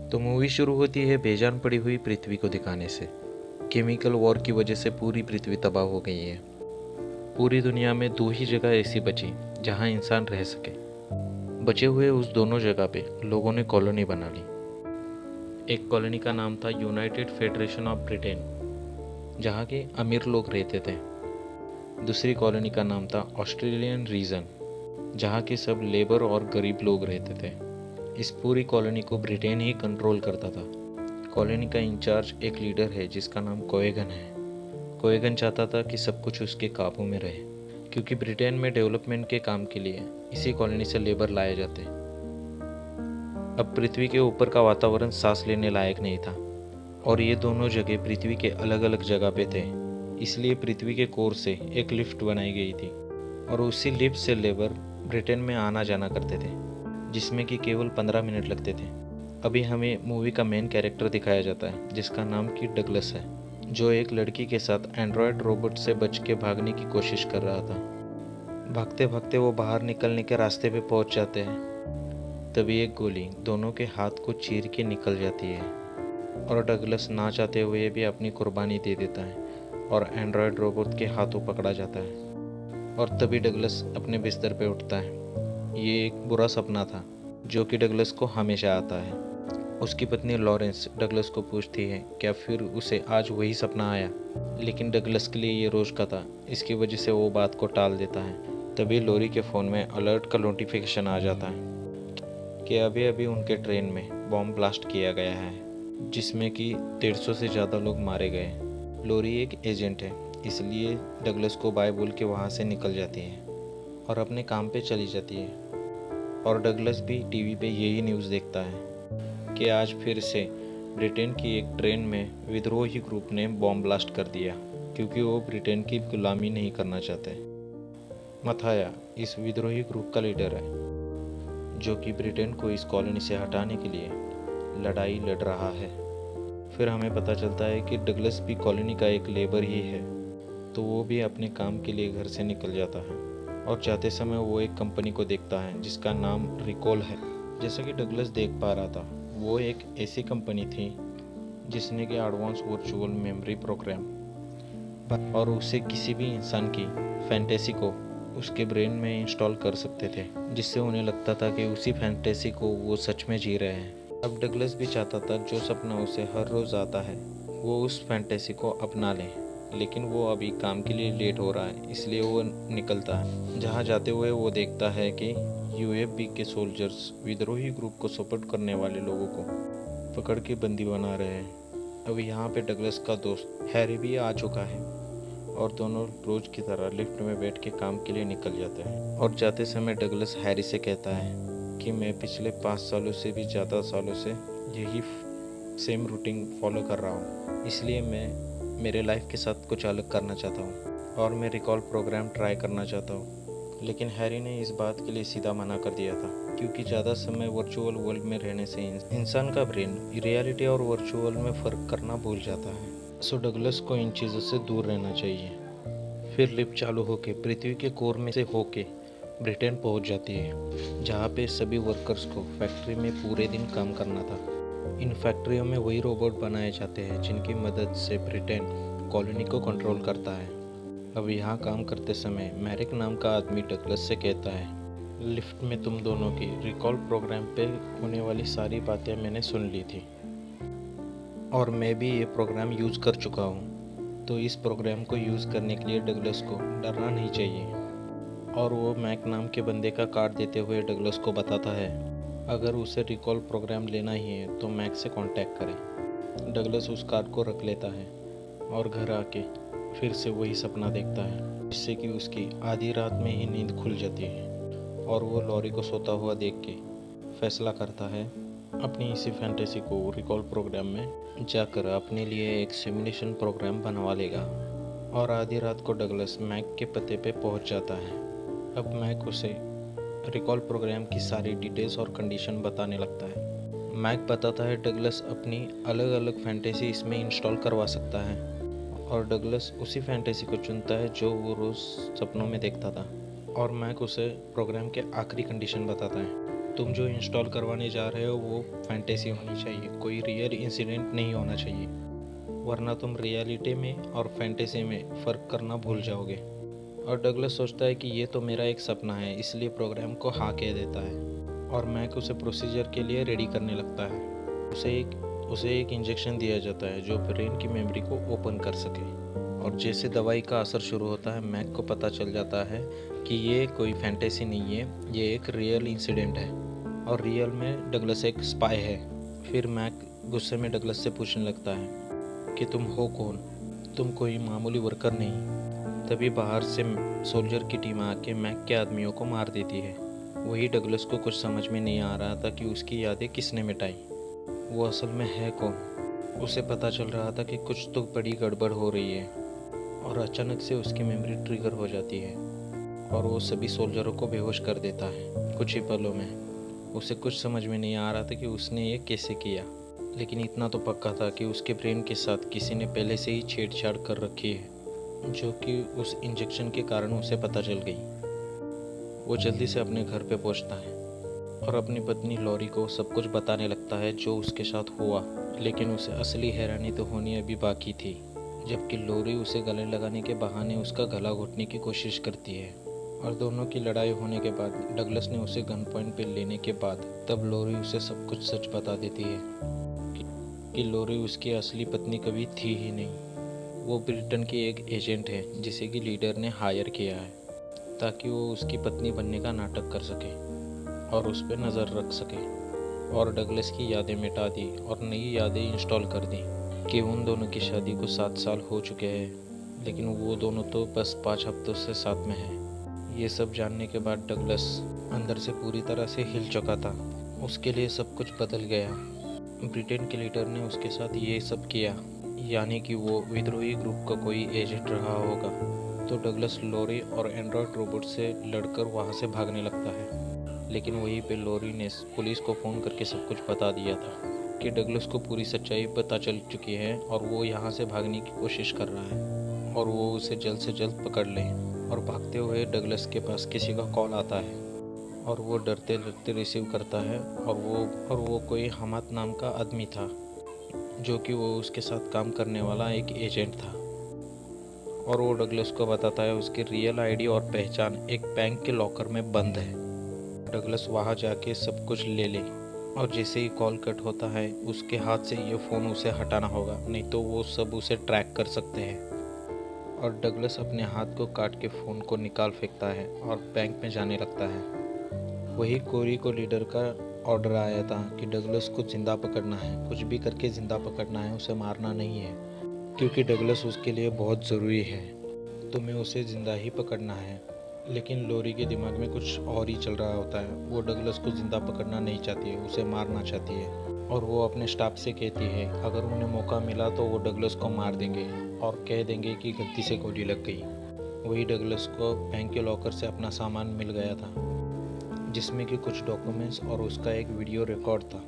तो मूवी शुरू होती है बेजान पड़ी हुई पृथ्वी को दिखाने से। केमिकल वॉर की वजह से पूरी पृथ्वी तबाह हो गई है। पूरी दुनिया में दो ही जगह ऐसी बची जहां इंसान रह सके। बचे हुए उस दोनों जगह पे लोगों ने कॉलोनी बना ली। एक कॉलोनी का नाम था यूनाइटेड फेडरेशन ऑफ ब्रिटेन, जहाँ के अमीर लोग रहते थे। दूसरी कॉलोनी का नाम था ऑस्ट्रेलियन रीजन, जहाँ के सब लेबर और गरीब लोग रहते थे। इस पूरी कॉलोनी को ब्रिटेन ही कंट्रोल करता था। कॉलोनी का इंचार्ज एक लीडर है जिसका नाम कोएगन है। कोएगन चाहता था कि सब कुछ उसके काबू में रहे, क्योंकि ब्रिटेन में डेवलपमेंट के काम के लिए इसी कॉलोनी से लेबर लाए जाते। अब पृथ्वी के ऊपर का वातावरण सांस लेने लायक नहीं था, और ये दोनों जगह पृथ्वी के अलग अलग जगह पे थे। इसलिए पृथ्वी के कोर से एक लिफ्ट बनाई गई थी, और उसी लिफ्ट से लेबर ब्रिटेन में आना जाना करते थे, जिसमें कि केवल 15 मिनट लगते थे। अभी हमें मूवी का मेन कैरेक्टर दिखाया जाता है जिसका नाम कि डगलस है, जो एक लड़की के साथ एंड्रॉयड रोबोट से बच के भागने की कोशिश कर रहा था। भागते भागते वो बाहर निकलने के रास्ते पे पहुंच जाते हैं। तभी एक गोली दोनों के हाथ को चीर के निकल जाती है, और डगलस ना चाहते हुए भी अपनी कुर्बानी दे देता है और एंड्रॉयड रोबोट के हाथों पकड़ा जाता है। और तभी डगलस अपने बिस्तर पे उठता है। ये एक बुरा सपना था जो कि डगलस को हमेशा आता है। उसकी पत्नी लॉरेंस डगलस को पूछती है क्या फिर उसे आज वही सपना आया, लेकिन डगलस के लिए ये रोज का था, इसकी वजह से वो बात को टाल देता है। तभी लोरी के फ़ोन में अलर्ट का नोटिफिकेशन आ जाता है कि अभी अभी उनके ट्रेन में बॉम्ब ब्लास्ट किया गया है, जिसमें कि 150 से ज़्यादा लोग मारे गए। लोरी एक एजेंट है, इसलिए डगलस को बाय बोल के वहाँ से निकल जाती है और अपने काम पे चली जाती है। और डगलस भी टीवी पे यही न्यूज़ देखता है कि आज फिर से ब्रिटेन की एक ट्रेन में विद्रोही ग्रुप ने बॉम्ब ब्लास्ट कर दिया, क्योंकि वो ब्रिटेन की गुलामी नहीं करना चाहते। मथाया इस विद्रोही ग्रुप का लीडर है, जो कि ब्रिटेन को इस कॉलोनी से हटाने के लिए लड़ाई लड़ रहा है। फिर हमें पता चलता है कि डगलस भी कॉलोनी का एक लेबर ही है, तो वो भी अपने काम के लिए घर से निकल जाता है। और जाते समय वो एक कंपनी को देखता है जिसका नाम रिकॉल है। जैसा कि डगलस देख पा रहा था, वो एक ऐसी कंपनी थी जिसने कि एडवांस वर्चुअल मेमोरी प्रोग्राम और उसे किसी भी इंसान की फैंटेसी को उसके ब्रेन में इंस्टॉल कर सकते थे, जिससे उन्हें लगता था कि उसी फैंटेसी को वो सच में जी रहे हैं। अब डगलस भी चाहता था जो सपना उसे हर रोज़ आता है वो उस फैंटेसी को अपना ले, लेकिन वो अभी काम के लिए लेट हो रहा है, इसलिए वो निकलता है। जहाँ जाते हुए वो देखता है कि यूएफबी के सोल्जर्स विद्रोही ग्रुप को सपोर्ट करने वाले लोगों को पकड़ के बंदी बना रहे हैं। अब यहाँ पे डगलस का दोस्त हैरी भी आ चुका है, और दोनों रोज की तरह लिफ्ट में बैठ के काम के लिए निकल जाते हैं। और जाते समय डगलस हैरी से कहता है कि मैं पिछले 5 सालों से भी ज़्यादा सालों से यही सेम रूटीन फॉलो कर रहा हूँ, इसलिए मैं मेरे लाइफ के साथ कुछ अलग करना चाहता हूँ और मैं रिकॉल प्रोग्राम ट्राई करना चाहता हूँ। लेकिन हैरी ने इस बात के लिए सीधा मना कर दिया था, क्योंकि ज़्यादा समय वर्चुअल वर्ल्ड में रहने से इंसान का ब्रेन रियलिटी और वर्चुअल में फ़र्क करना भूल जाता है। सो डगलस को इन चीज़ों से दूर रहना चाहिए। फिर लिफ्ट चालू होके पृथ्वी के कोर में से होके ब्रिटेन पहुंच जाती है, जहाँ पे सभी वर्कर्स को फैक्ट्री में पूरे दिन काम करना था। इन फैक्ट्रियों में वही रोबोट बनाए जाते हैं जिनकी मदद से ब्रिटेन कॉलोनी को कंट्रोल करता है। अब यहाँ काम करते समय मैरिक नाम का आदमी डगलस से कहता है लिफ्ट में तुम दोनों की रिकॉल प्रोग्राम पे होने वाली सारी बातें मैंने सुन ली थी, और मैं भी ये प्रोग्राम यूज़ कर चुका हूँ, तो इस प्रोग्राम को यूज़ करने के लिए डगलस को डरना नहीं चाहिए। और वो मैक नाम के बंदे का कार्ड देते हुए डगलस को बताता है अगर उसे रिकॉल प्रोग्राम लेना ही है तो मैक से कांटेक्ट करें। डगलस उस कार्ड को रख लेता है और घर आके फिर से वही सपना देखता है, जिससे कि उसकी आधी रात में ही नींद खुल जाती है, और वो लॉरी को सोता हुआ देख के फैसला करता है अपनी इसी फैंटेसी को रिकॉल प्रोग्राम में जाकर अपने लिए एक सिमुलेशन प्रोग्राम बनवा लेगा। और आधी रात को डगलस मैक के पते पे पहुंच जाता है। अब मैक उसे रिकॉल प्रोग्राम की सारी डिटेल्स और कंडीशन बताने लगता है। मैक बताता है डगलस अपनी अलग अलग फैंटेसी इसमें इंस्टॉल करवा सकता है, और डगलस उसी फैंटेसी को चुनता है जो वो रोज़ सपनों में देखता था। और मैक उसे प्रोग्राम के आखिरी कंडीशन बताता है तुम जो इंस्टॉल करवाने जा रहे हो वो फैंटेसी होनी चाहिए, कोई रियल इंसिडेंट नहीं होना चाहिए, वरना तुम रियलिटी में और फैंटेसी में फ़र्क करना भूल जाओगे। और डगलस सोचता है कि ये तो मेरा एक सपना है, इसलिए प्रोग्राम को हाँ कह देता है और मैक उसे प्रोसीजर के लिए रेडी करने लगता है। उसे एक इंजेक्शन दिया जाता है जो ब्रेन की मेमोरी को ओपन कर सके। और जैसे दवाई का असर शुरू होता है, मैक को पता चल जाता है कि ये कोई फैंटेसी नहीं है, ये एक रियल इंसिडेंट है और रियल में डगलस एक स्पाई है। फिर मैक गुस्से में डगलस से पूछने लगता है कि तुम हो कौन, तुम कोई मामूली वर्कर नहीं। तभी बाहर से सोल्जर की टीम आके मैक के आदमियों को मार देती है। वही डगलस को कुछ समझ में नहीं आ रहा था कि उसकी यादें किसने मिटाई, वो असल में है कौन। उसे पता चल रहा था कि कुछ तो बड़ी गड़बड़ हो रही है और अचानक से उसकी मेमोरी ट्रिगर हो जाती है और वो सभी सोल्जरों को बेहोश कर देता है कुछ ही पलों में। उसे कुछ समझ में नहीं आ रहा था कि उसने ये कैसे किया, लेकिन इतना तो पक्का था कि उसके ब्रेन के साथ किसी ने पहले से ही छेड़छाड़ कर रखी है, जो कि उस इंजेक्शन के कारण उसे पता चल गई। वो जल्दी से अपने घर पे पहुंचता है और अपनी पत्नी लॉरी को सब कुछ बताने लगता है जो उसके साथ हुआ, लेकिन उसे असली हैरानी तो होनी अभी बाकी थी, जबकि लॉरी उसे गले लगाने के बहाने उसका गला घोटने की कोशिश करती है। और दोनों की लड़ाई होने के बाद डगलस ने उसे गन पॉइंट पे लेने के बाद तब लॉरी उसे सब कुछ सच बता देती है कि लॉरी उसकी असली पत्नी कभी थी ही नहीं। वो ब्रिटेन की एक एजेंट है जिसे कि लीडर ने हायर किया है ताकि वो उसकी पत्नी बनने का नाटक कर सके और उस पर नज़र रख सके। और डगलस की यादें मिटा दी और नई यादें इंस्टॉल कर दी कि उन दोनों की शादी को 7 साल हो चुके हैं, लेकिन वो दोनों तो बस 5 हफ्तों से साथ में हैं। ये सब जानने के बाद डगलस अंदर से पूरी तरह से हिल चुका था। उसके लिए सब कुछ बदल गया। ब्रिटेन के लीडर ने उसके साथ ये सब किया, यानी कि वो विद्रोही ग्रुप का कोई एजेंट रहा होगा। तो डगलस लॉरी और एंड्रॉयड रोबोट से लड़कर वहाँ से भागने लगता है, लेकिन वहीं पे लॉरी ने पुलिस को फ़ोन करके सब कुछ बता दिया था कि डगलस को पूरी सच्चाई पता चल चुकी है और वो यहाँ से भागने की कोशिश कर रहा है और वो उसे जल्द से जल्द पकड़ ले। और भागते हुए डगलस के पास किसी का कॉल आता है और वो डरते डरते रिसीव करता है और वो कोई हमाद नाम का आदमी था, जो कि वो उसके साथ काम करने वाला एक एजेंट था। और वो डगलस को बताता है उसकी रियल आईडी और पहचान एक बैंक के लॉकर में बंद है। डगलस वहाँ जाके सब कुछ ले ले और जैसे ही कॉल कट होता है उसके हाथ से ये फ़ोन उसे हटाना होगा, नहीं तो वो सब उसे ट्रैक कर सकते हैं। और डगलस अपने हाथ को काट के फ़ोन को निकाल फेंकता है और बैंक में जाने लगता है। वही कोरी को लीडर का ऑर्डर आया था कि डगलस को ज़िंदा पकड़ना है, कुछ भी करके ज़िंदा पकड़ना है, उसे मारना नहीं है, क्योंकि डगलस उसके लिए बहुत ज़रूरी है। तुम्हें उसे ज़िंदा ही पकड़ना है। लेकिन लॉरी के दिमाग में कुछ और ही चल रहा होता है। वो डगलस को ज़िंदा पकड़ना नहीं चाहती है, उसे मारना चाहती है। और वो अपने स्टाफ से कहती है अगर उन्हें मौका मिला तो वो डगलस को मार देंगे और कह देंगे कि गलती से गोली लग गई। वही डगलस को बैंक के लॉकर से अपना सामान मिल गया था, जिसमें कि कुछ डॉक्यूमेंट्स और उसका एक वीडियो रिकॉर्ड था,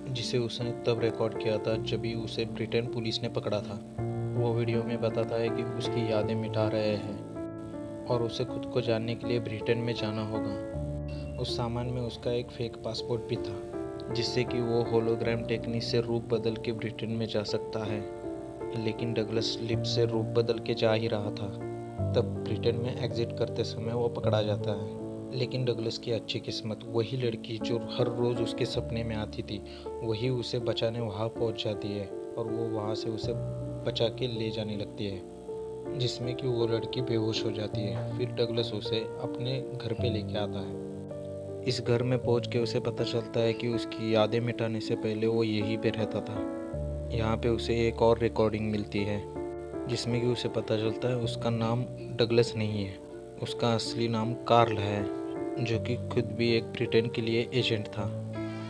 जिसे उसने तब रिकॉर्ड किया था जब भी उसे ब्रिटेन पुलिस ने पकड़ा था। वो वीडियो में बताता है कि उसकी यादें मिटा रहे हैं और उसे खुद को जानने के लिए ब्रिटेन में जाना होगा। उस सामान में उसका एक फेक पासपोर्ट भी था, जिससे कि वो होलोग्राम टेक्निक से रूप बदल के ब्रिटेन में जा सकता है। लेकिन डगलस लिप से रूप बदल के जा ही रहा था, तब ब्रिटेन में एग्जिट करते समय वो पकड़ा जाता है। लेकिन डगलस की अच्छी किस्मत, वही लड़की जो हर रोज़ उसके सपने में आती थी, वही उसे बचाने वहाँ पहुँच जाती है और वो वहाँ से उसे बचा के ले जाने लगती है, जिसमें कि वो लड़की बेहोश हो जाती है। फिर डगलस उसे अपने घर पे लेके आता है। इस घर में पहुंच के उसे पता चलता है कि उसकी यादें मिटाने से पहले वो यहीं पे रहता था। यहाँ पे उसे एक और रिकॉर्डिंग मिलती है, जिसमें कि उसे पता चलता है उसका नाम डगलस नहीं है, उसका असली नाम कार्ल है, जो कि खुद भी एक ब्रिटेन के लिए एजेंट था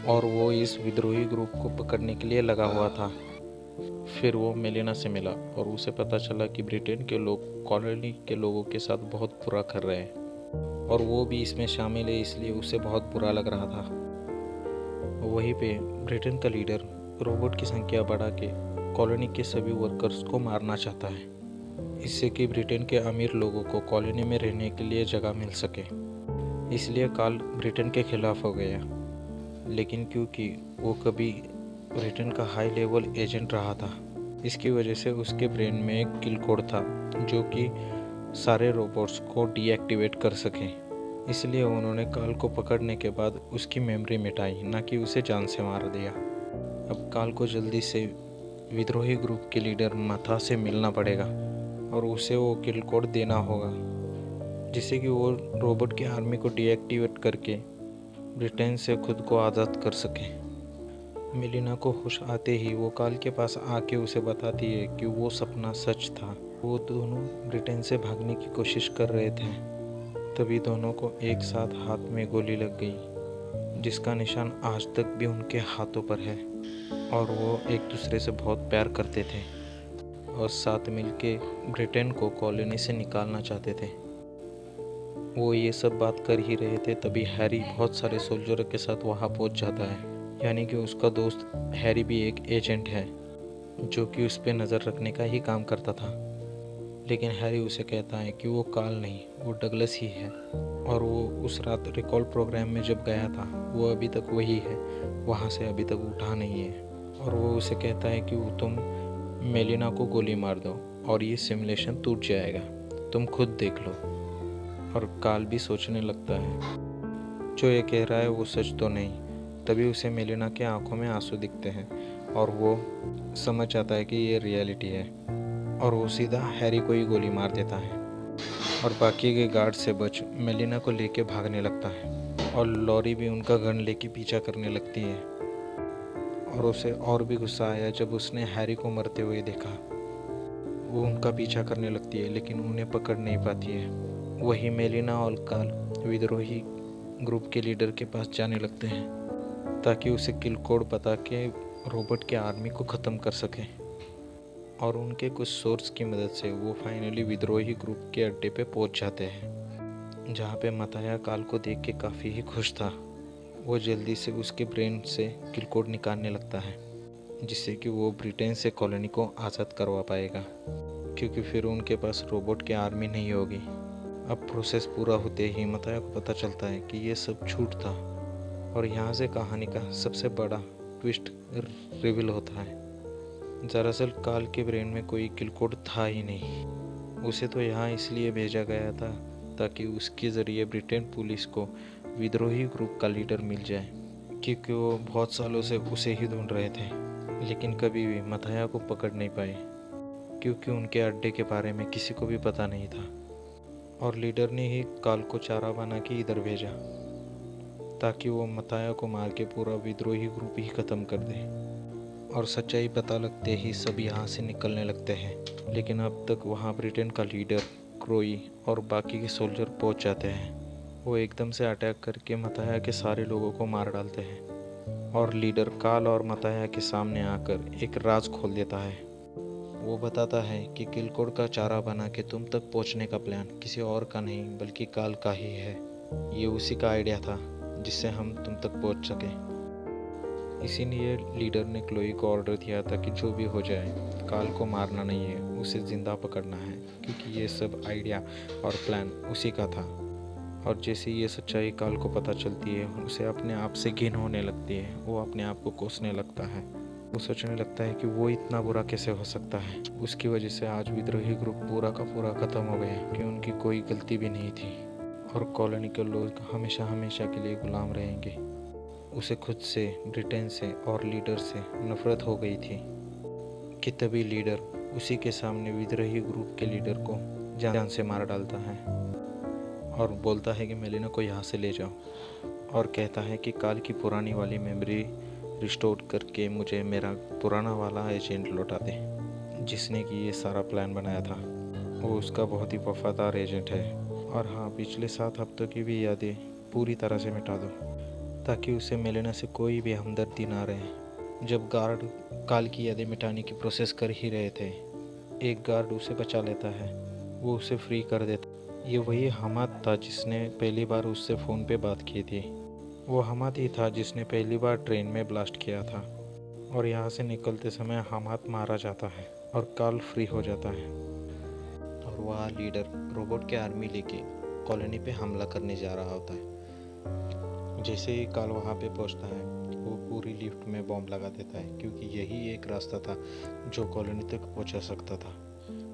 और वो इस विद्रोही ग्रुप को पकड़ने के लिए लगा हुआ था। फिर वो मेलिना से मिला और उसे पता चला कि ब्रिटेन के लोग कॉलोनी के लोगों के साथ बहुत बुरा कर रहे हैं और वो भी इसमें शामिल है, इसलिए उसे बहुत बुरा लग रहा था। वहीं पे ब्रिटेन का लीडर रोबोट की संख्या बढ़ा के कॉलोनी के सभी वर्कर्स को मारना चाहता है, इससे कि ब्रिटेन के अमीर लोगों को कॉलोनी में रहने के लिए जगह मिल सके। इसलिए कार्ल ब्रिटेन के खिलाफ हो गया। लेकिन क्योंकि वो कभी ब्रिटेन का हाई लेवल एजेंट रहा था, इसकी वजह से उसके ब्रेन में एक किल कोड था जो कि सारे रोबोट्स को डीएक्टिवेट कर सके। इसलिए उन्होंने कार्ल को पकड़ने के बाद उसकी मेमोरी मिटाई, ना कि उसे जान से मार दिया। अब कार्ल को जल्दी से विद्रोही ग्रुप के लीडर मथा से मिलना पड़ेगा और उसे वो किल कोड देना होगा, जिससे कि वो रोबोट की आर्मी को डीएक्टिवेट करके ब्रिटेन से खुद को आज़ाद कर सके। मेलिना को होश आते ही वो कार्ल के पास आके उसे बताती है कि वो सपना सच था। वो दोनों ब्रिटेन से भागने की कोशिश कर रहे थे। तभी दोनों को एक साथ हाथ में गोली लग गई, जिसका निशान आज तक भी उनके हाथों पर है। और वो एक दूसरे से बहुत प्यार करते थे और साथ मिलके ब्रिटेन को कॉलोनी से निकालना चाहते थे। वो ये सब बात कर ही रहे थे, तभी हैरी बहुत सारे सोल्जरों के साथ वहाँ पहुँच जाता है। यानी कि उसका दोस्त हैरी भी एक एजेंट है जो कि उस पर नज़र रखने का ही काम करता था। लेकिन हैरी उसे कहता है कि वो कार्ल नहीं, वो डगलस ही है, और वो उस रात रिकॉल प्रोग्राम में जब गया था वो अभी तक वही है, वहाँ से अभी तक उठा नहीं है। और वो उसे कहता है कि वो तुम मेलिना को गोली मार दो और ये सिमुलेशन टूट जाएगा, तुम खुद देख लो। और कार्ल भी सोचने लगता है जो ये कह रहा है वो सच तो नहीं। तभी उसे मेलिना के आंखों में आंसू दिखते हैं और वो समझ जाता है कि ये रियलिटी है, और वो सीधा हैरी को ही गोली मार देता है और बाकी के गार्ड से बच मेलिना को लेके भागने लगता है। और लॉरी भी उनका गन लेके पीछा करने लगती है और उसे और भी गुस्सा आया जब उसने हैरी को मरते हुए देखा। वो उनका पीछा करने लगती है लेकिन उन्हें पकड़ नहीं पाती है। वही मेलिना और कार्ल विद्रोही ग्रुप के लीडर के पास जाने लगते हैं ताकि उसे किल कोड बता के रोबोट के आर्मी को ख़त्म कर सके। और उनके कुछ सोर्स की मदद से वो फाइनली विद्रोही ग्रुप के अड्डे पे पहुंच जाते हैं, जहाँ पे मताया कार्ल को देख के काफ़ी ही खुश था। वो जल्दी से उसके ब्रेन से किल कोड निकालने लगता है, जिससे कि वो ब्रिटेन से कॉलोनी को आज़ाद करवा पाएगा, क्योंकि फिर उनके पास रोबोट की आर्मी नहीं होगी। अब प्रोसेस पूरा होते ही मताया को पता चलता है कि ये सब झूठ था, और यहाँ से कहानी का सबसे बड़ा ट्विस्ट रिवील होता है। दरअसल कार्ल के ब्रेन में कोई किल कोड था ही नहीं। उसे तो यहाँ इसलिए भेजा गया था ताकि उसके ज़रिए ब्रिटेन पुलिस को विद्रोही ग्रुप का लीडर मिल जाए, क्योंकि वो बहुत सालों से उसे ही ढूंढ रहे थे, लेकिन कभी भी मताया को पकड़ नहीं पाए, क्योंकि उनके अड्डे के बारे में किसी को भी पता नहीं था। और लीडर ने ही कार्ल को चारा बना के इधर भेजा ताकि वो मताया को मार के पूरा विद्रोही ग्रुप ही ख़त्म कर दे। और सच्चाई पता लगते ही सब यहाँ से निकलने लगते हैं, लेकिन अब तक वहाँ ब्रिटेन का लीडर क्रोई और बाकी के सोल्जर पहुँच जाते हैं। वो एकदम से अटैक करके मताया के सारे लोगों को मार डालते हैं, और लीडर कार्ल और मताया के सामने आकर एक राज खोल देता है। वो बताता है कि किल कोड का चारा बना के तुम तक पहुँचने का प्लान किसी और का नहीं बल्कि कार्ल का ही है। ये उसी का आइडिया था जिससे हम तुम तक पहुंच सके। इसीलिए लीडर ने क्लोई को ऑर्डर दिया था कि जो भी हो जाए कार्ल को मारना नहीं है, उसे ज़िंदा पकड़ना है, क्योंकि ये सब आइडिया और प्लान उसी का था। और जैसे ये सच्चाई कार्ल को पता चलती है उसे अपने आप से घिन होने लगती है। वो अपने आप को कोसने लगता है। वो सोचने लगता है कि वो इतना बुरा कैसे हो सकता है। उसकी वजह से आज विद्रोही ग्रुप पूरा का पूरा ख़त्म हो गया, कि उनकी कोई गलती भी नहीं थी और कॉलोनी के लोग हमेशा हमेशा के लिए गुलाम रहेंगे। उसे खुद से, ब्रिटेन से और लीडर से नफरत हो गई थी कि तभी लीडर उसी के सामने विद्रोही ग्रुप के लीडर को जान से मार डालता है और बोलता है कि मेलिना को यहाँ से ले जाओ, और कहता है कि कार्ल की पुरानी वाली मेमोरी रिस्टोर करके मुझे मेरा पुराना वाला एजेंट लौटा दे, जिसने कि ये सारा प्लान बनाया था। वो उसका बहुत ही वफादार एजेंट है। और हाँ, पिछले 7 हफ्तों की भी यादें पूरी तरह से मिटा दो, ताकि उसे मेलिना से कोई भी हमदर्दी ना रहे। जब गार्ड कार्ल की यादें मिटाने की प्रोसेस कर ही रहे थे, एक गार्ड उसे बचा लेता है, वो उसे फ्री कर देता। ये वही हमाद था जिसने पहली बार उससे फ़ोन पे बात की थी। वो हमाद ही था जिसने पहली बार ट्रेन में ब्लास्ट किया था। और यहाँ से निकलते समय हमाद मारा जाता है और कार्ल फ्री हो जाता है। और वह लीडर रोबोट के आर्मी लेके कॉलोनी पे हमला करने जा रहा होता है, जैसे ही काल वहाँ पे पहुँचता है वो पूरी लिफ्ट में बॉम्ब लगा देता है, क्योंकि यही एक रास्ता था जो कॉलोनी तक पहुँचा सकता था।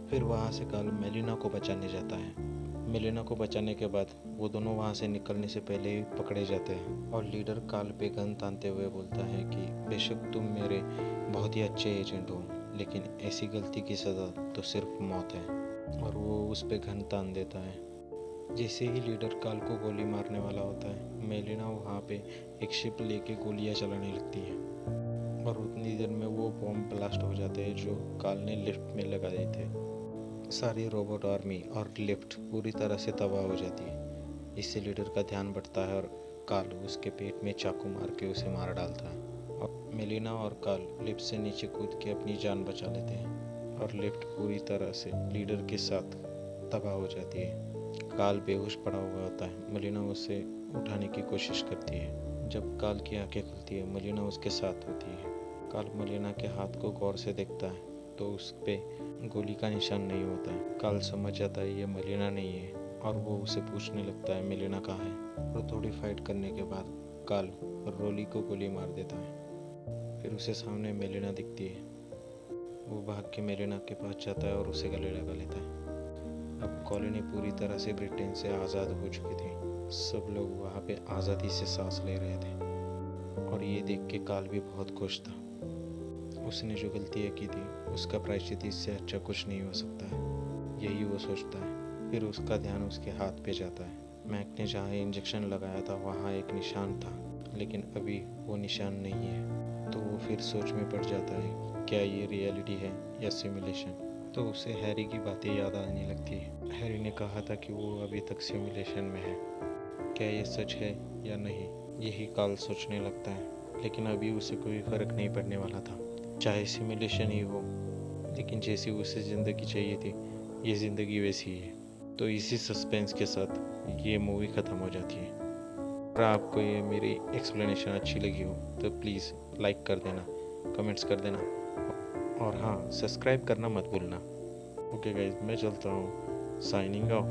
फिर वहाँ से काल मेलिना को बचाने जाता है। मेलिना को बचाने के बाद वो दोनों वहाँ से निकलने से पहले ही पकड़े जाते हैं और लीडर काल पे गन तानते हुए बोलता है कि बेशक तुम मेरे बहुत ही अच्छे एजेंट हो, लेकिन ऐसी गलती की सज़ा तो सिर्फ मौत है, और वो उस पर गन तान देता है। जैसे ही लीडर काल को गोली मारने वाला होता है, मेलिना वहाँ पे एक शिप लेके गोलियाँ चलाने लगती है और उतनी देर में वो बॉम्ब ब्लास्ट हो जाते हैं जो काल ने लिफ्ट में लगाए थे। सारी रोबोट आर्मी और लिफ्ट पूरी तरह से तबाह हो जाती है। इससे लीडर का ध्यान बढ़ता है और काल उसके पेट में चाकू मार के उसे मार डालता है। और मेलिना और काल लिफ्ट से नीचे कूद के अपनी जान बचा लेते हैं और लिफ्ट पूरी तरह से लीडर के साथ तबाह हो जाती है। काल बेहोश पड़ा हुआ होता है। मेलिना उसे उठाने की कोशिश करती है। जब काल की आंखें खुलती है, मेलिना उसके साथ होती है। काल मेलिना के हाथ को गौर से देखता है तो उस पे गोली का निशान नहीं होता है। काल समझ जाता है ये मेलिना नहीं है और वो उसे पूछने लगता है मेलिना कहाँ है। और थोड़ी फाइट करने के बाद काल रोली को गोली मार देता है। फिर उसे सामने मेलिना दिखती है। वो भाग के मेलिना के पास जाता है और उसे गले लगा लेता है। अब कॉलोनी पूरी तरह से ब्रिटेन से आज़ाद हो चुकी थी। सब लोग वहाँ पे आज़ादी से सांस ले रहे थे और ये देख के काल भी बहुत खुश था। उसने जो गलतियाँ की थी उसका प्रायश्चित इससे अच्छा कुछ नहीं हो सकता है, यही वो सोचता है। फिर उसका ध्यान उसके हाथ पे जाता है। मैक ने जहाँ इंजेक्शन लगाया था वहाँ एक निशान था, लेकिन अभी वो निशान नहीं है। तो वो फिर सोच में पड़ जाता है क्या ये रियलिटी है या सिमुलेशन। तो उसे हैरी की बातें याद आने लगती है। हैरी ने कहा था कि वो अभी तक सिमुलेशन में है, क्या ये सच है या नहीं, यही काल सोचने लगता है। लेकिन अभी उसे कोई फ़र्क नहीं पड़ने वाला था, चाहे सिमुलेशन ही हो, लेकिन जैसी उसे ज़िंदगी चाहिए थी ये ज़िंदगी वैसी ही है। तो इसी सस्पेंस के साथ ये मूवी ख़त्म हो जाती है। अगर आपको ये मेरी एक्सप्लेनेशन अच्छी लगी हो तो प्लीज़ लाइक कर देना, कमेंट्स कर देना, और हाँ, सब्सक्राइब करना मत भूलना। ओके गाइज, मैं चलता हूँ, साइनिंग ऑफ।